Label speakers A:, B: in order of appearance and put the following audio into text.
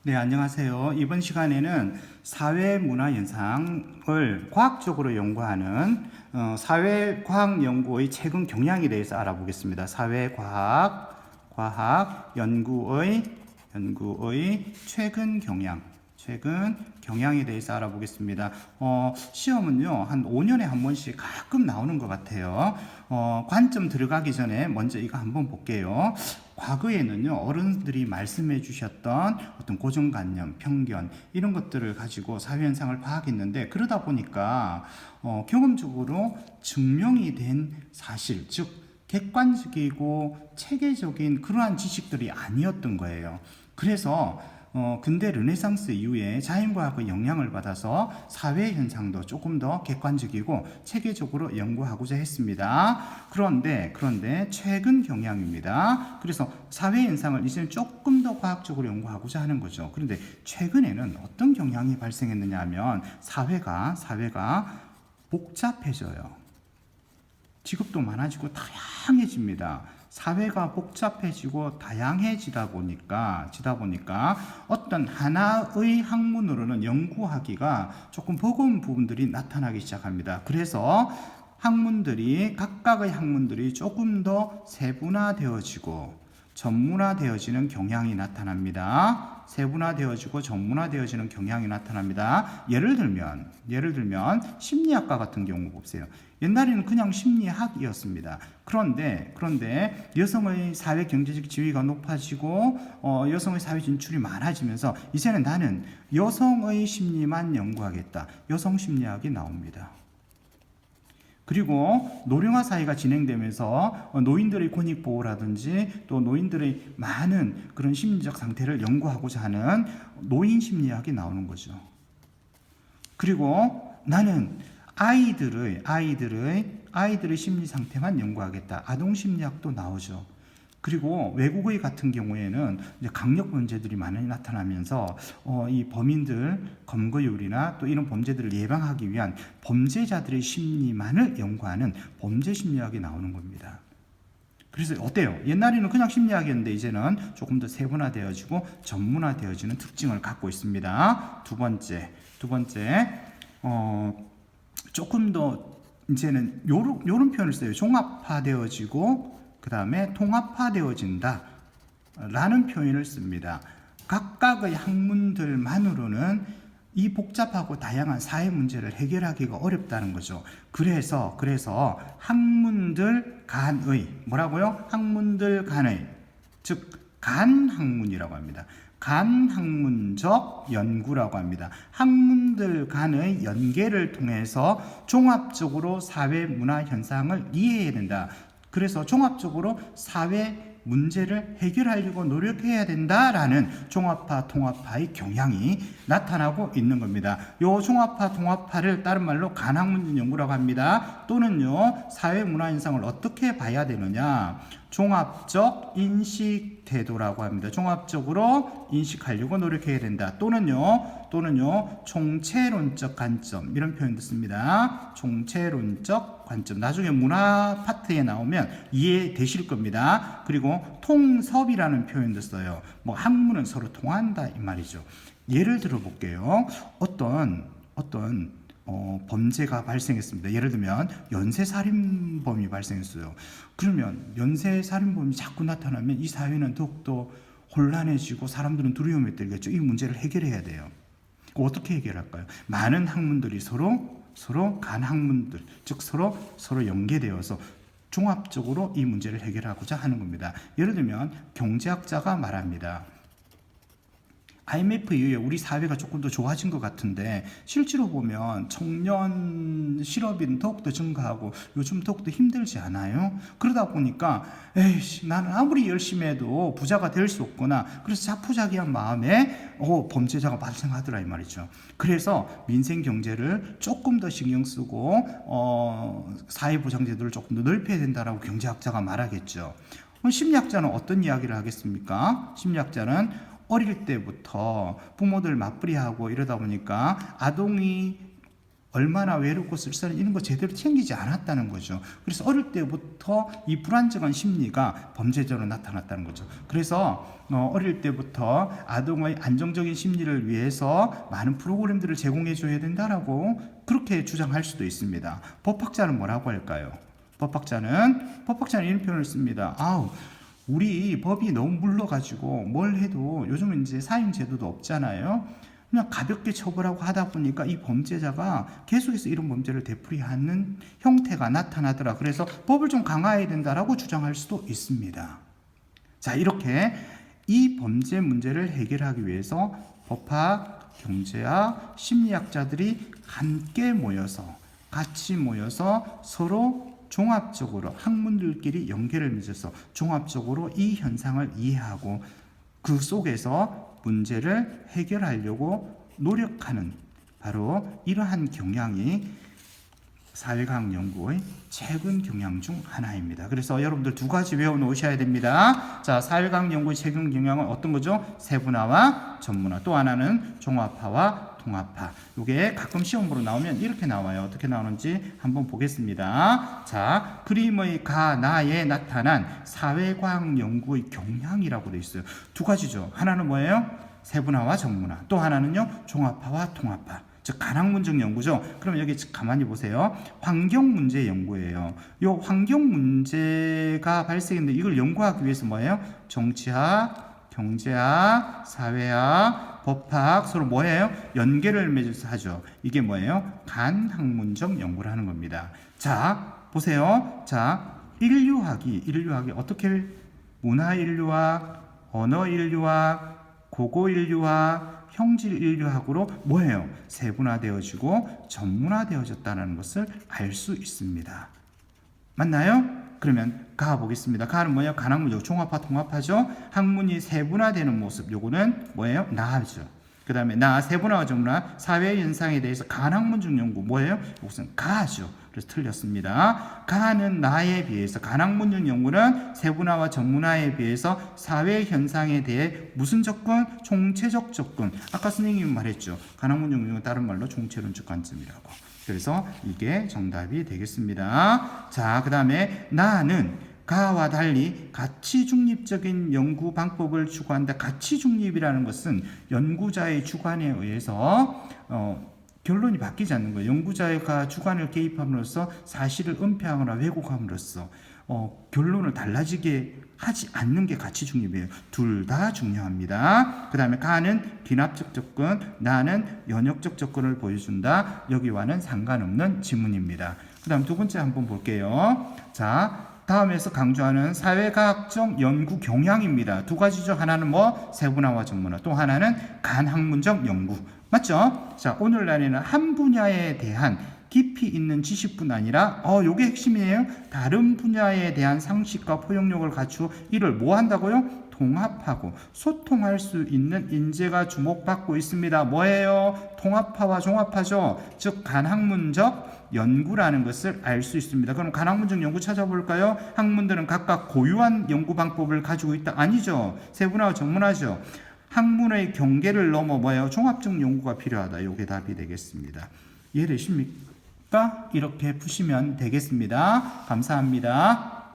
A: 네, 안녕하세요. 이번 시간에는 사회문화 현상을 과학적으로 연구하는 사회과학연구의 최근 경향에 대해서 알아보겠습니다. 과학 연구의 최근 경향에 대해서 알아보겠습니다. 시험은요, 한 5년에 한 번씩 가끔 나오는 것 같아요. 관점 들어가기 전에 먼저 이거 한번 볼게요. 과거에는요, 어른들이 말씀해 주셨던 어떤 고정관념, 편견, 이런 것들을 가지고 사회현상을 파악했는데, 그러다 보니까, 경험적으로 증명이 된 사실, 즉, 객관적이고 체계적인 그러한 지식들이 아니었던 거예요. 그래서 근대 르네상스 이후에 자연과학의 영향을 받아서 사회 현상도 조금 더 객관적이고 체계적으로 연구하고자 했습니다. 그런데 최근 경향입니다. 그래서 사회 현상을 이제는 조금 더 과학적으로 연구하고자 하는 거죠. 그런데 최근에는 어떤 경향이 발생했느냐 하면 사회가 복잡해져요. 직업도 많아지고 다양해집니다. 사회가 복잡해지고 다양해지다 보니까 어떤 하나의 학문으로는 연구하기가 조금 버거운 부분들이 나타나기 시작합니다. 그래서 각각의 학문들이 조금 더 세분화되어지고 전문화되어지는 경향이 나타납니다. 세분화되어지고 전문화되어지는 경향이 나타납니다. 예를 들면 심리학과 같은 경우 보세요. 옛날에는 그냥 심리학이었습니다. 그런데 여성의 사회 경제적 지위가 높아지고 여성의 사회 진출이 많아지면서 이제는 나는 여성의 심리만 연구하겠다. 여성 심리학이 나옵니다. 그리고 노령화 사회가 진행되면서 노인들의 권익보호라든지 또 노인들의 많은 그런 심리적 상태를 연구하고자 하는 노인 심리학이 나오는 거죠. 그리고 나는 아이들의 심리 상태만 연구하겠다. 아동 심리학도 나오죠. 그리고 외국의 같은 경우에는 이제 강력 범죄들이 많이 나타나면서 이 범인들 검거율이나 또 이런 범죄들을 예방하기 위한 범죄자들의 심리만을 연구하는 범죄 심리학이 나오는 겁니다. 그래서 어때요? 옛날에는 그냥 심리학이었는데 이제는 조금 더 세분화되어지고 전문화되어지는 특징을 갖고 있습니다. 두 번째, 조금 더 이제는 요런 표현을 써요. 종합화되어지고 그 다음에 통합화되어진다 라는 표현을 씁니다. 각각의 학문들만으로는 이 복잡하고 다양한 사회 문제를 해결하기가 어렵다는 거죠. 그래서 학문들 간의 즉 간학문이라고 합니다. 간학문적 연구라고 합니다. 학문들 간의 연계를 통해서 종합적으로 사회 문화 현상을 이해해야 된다. 그래서 종합적으로 사회 문제를 해결하려고 노력해야 된다라는 종합화, 통합화의 경향이 나타나고 있는 겁니다. 이 종합화, 통합화를 다른 말로 간학문 연구라고 합니다. 또는요, 사회 문화 현상을 어떻게 봐야 되느냐? 종합적 인식 태도라고 합니다. 종합적으로 인식하려고 노력해야 된다. 또는요, 총체론적 관점, 이런 표현도 씁니다. 총체론적 관점. 나중에 문화 파트에 나오면 이해되실 겁니다. 그리고 통섭이라는 표현도 써요. 학문은 서로 통한다 이 말이죠. 예를 들어 볼게요. 어떤 범죄가 발생했습니다. 예를 들면 연쇄살인범이 발생했어요. 그러면 연쇄살인범이 자꾸 나타나면 이 사회는 더욱더 혼란해지고 사람들은 두려움에 떨겠죠. 이 문제를 해결해야 돼요. 어떻게 해결할까요? 많은 학문들이 서로 간학문들, 즉 서로 연계되어서 종합적으로 이 문제를 해결하고자 하는 겁니다. 예를 들면 경제학자가 말합니다. IMF 이후에 우리 사회가 조금 더 좋아진 것 같은데 실제로 보면 청년 실업인 더욱더 증가하고 요즘 더욱더 힘들지 않아요? 그러다 보니까 나는 아무리 열심히 해도 부자가 될 수 없구나. 그래서 자포자기한 마음에 범죄자가 발생하더라 이 말이죠. 그래서 민생 경제를 조금 더 신경 쓰고 사회보장제도를 조금 더 넓혀야 된다라고 경제학자가 말하겠죠. 심리학자는 어떤 이야기를 하겠습니까? 심리학자는 어릴 때부터 부모들 맞벌이하고 이러다 보니까 아동이 얼마나 외롭고 쓸쓸한 이런 거 제대로 챙기지 않았다는 거죠. 그래서 어릴 때부터 이 불안정한 심리가 범죄자로 나타났다는 거죠. 그래서 어릴 때부터 아동의 안정적인 심리를 위해서 많은 프로그램들을 제공해 줘야 된다라고 그렇게 주장할 수도 있습니다. 법학자는 뭐라고 할까요? 법학자는 이런 표현을 씁니다. 우리 법이 너무 물러가지고 뭘 해도 요즘은 이제 사형 제도도 없잖아요. 그냥 가볍게 처벌하고 하다 보니까 이 범죄자가 계속해서 이런 범죄를 되풀이하는 형태가 나타나더라. 그래서 법을 좀 강화해야 된다라고 주장할 수도 있습니다. 자, 이렇게 이 범죄 문제를 해결하기 위해서 법학, 경제학, 심리학자들이 함께 모여서 같이 모여서 서로 종합적으로 학문들끼리 연계를 맺어서 종합적으로 이 현상을 이해하고 그 속에서 문제를 해결하려고 노력하는 바로 이러한 경향이 사회과학 연구의 최근 경향 중 하나입니다. 그래서 여러분들 두 가지 외워놓으셔야 됩니다. 자, 사회과학 연구의 최근 경향은 어떤 거죠? 세분화와 전문화. 또 하나는 종합화와 통합화. 이게 가끔 시험으로 나오면 이렇게 나와요. 어떻게 나오는지 한번 보겠습니다. 자, 그림의 가나에 나타난 사회과학 연구의 경향이라고 되어 있어요. 두 가지죠. 하나는 뭐예요? 세분화와 전문화. 또 하나는요, 종합화와 통합화. 즉 간학문적 연구죠. 그럼 여기 가만히 보세요. 환경 문제 연구예요. 이 환경 문제가 발생했는데 이걸 연구하기 위해서 뭐예요? 정치학, 경제학, 사회학, 법학 서로 뭐예요? 연계를 맺어서 하죠. 이게 뭐예요? 간학문적 연구를 하는 겁니다. 자, 보세요. 자, 인류학이 어떻게 문화인류학, 언어인류학, 고고인류학, 형질인류학으로 뭐예요? 세분화되어지고 전문화되어졌다는 것을 알 수 있습니다. 맞나요? 그러면 가 보겠습니다. 가는 뭐예요? 간학문적 종합화 통합하죠. 학문이 세분화되는 모습. 요거는 뭐예요? 나죠. 그 다음에 세분화와 전문화 사회 현상에 대해서 간학문적 연구 뭐예요? 이것은 가죠. 그래서 틀렸습니다. 가는 나에 비해서 간학문적 연구는 세분화와 전문화에 비해서 사회 현상에 대해 무슨 접근? 총체적 접근. 아까 선생님이 말했죠. 간학문적 연구는 다른 말로 총체론적 관점이라고. 그래서 이게 정답이 되겠습니다. 자, 그 다음에 나는 가와 달리 가치 중립적인 연구 방법을 추구한다. 가치 중립이라는 것은 연구자의 주관에 의해서 결론이 바뀌지 않는 거예요. 연구자가 주관을 개입함으로써 사실을 은폐하거나 왜곡함으로써 결론을 달라지게 하지 않는 게 가치 중립이에요. 둘 다 중요합니다. 그 다음에 가는 귀납적 접근, 나는 연역적 접근을 보여준다. 여기와는 상관없는 지문입니다. 그 다음 두 번째 한번 볼게요. 자, 다음에서 강조하는 사회과학적 연구 경향입니다. 두 가지죠. 하나는 세분화와 전문화, 또 하나는 간학문적 연구. 맞죠? 자, 오늘날에는 한 분야에 대한 깊이 있는 지식뿐 아니라 요게 핵심이에요. 다른 분야에 대한 상식과 포용력을 갖추어 이를 뭐 한다고요? 통합하고 소통할 수 있는 인재가 주목받고 있습니다. 뭐예요? 통합화와 종합화죠. 즉 간학문적 연구라는 것을 알 수 있습니다. 그럼 간학문적 연구 찾아볼까요? 학문들은 각각 고유한 연구 방법을 가지고 있다. 아니죠. 세분화와 전문화죠. 학문의 경계를 넘어 뭐예요? 종합적 연구가 필요하다. 이게 답이 되겠습니다. 이해되십니까? 이렇게 푸시면 되겠습니다. 감사합니다.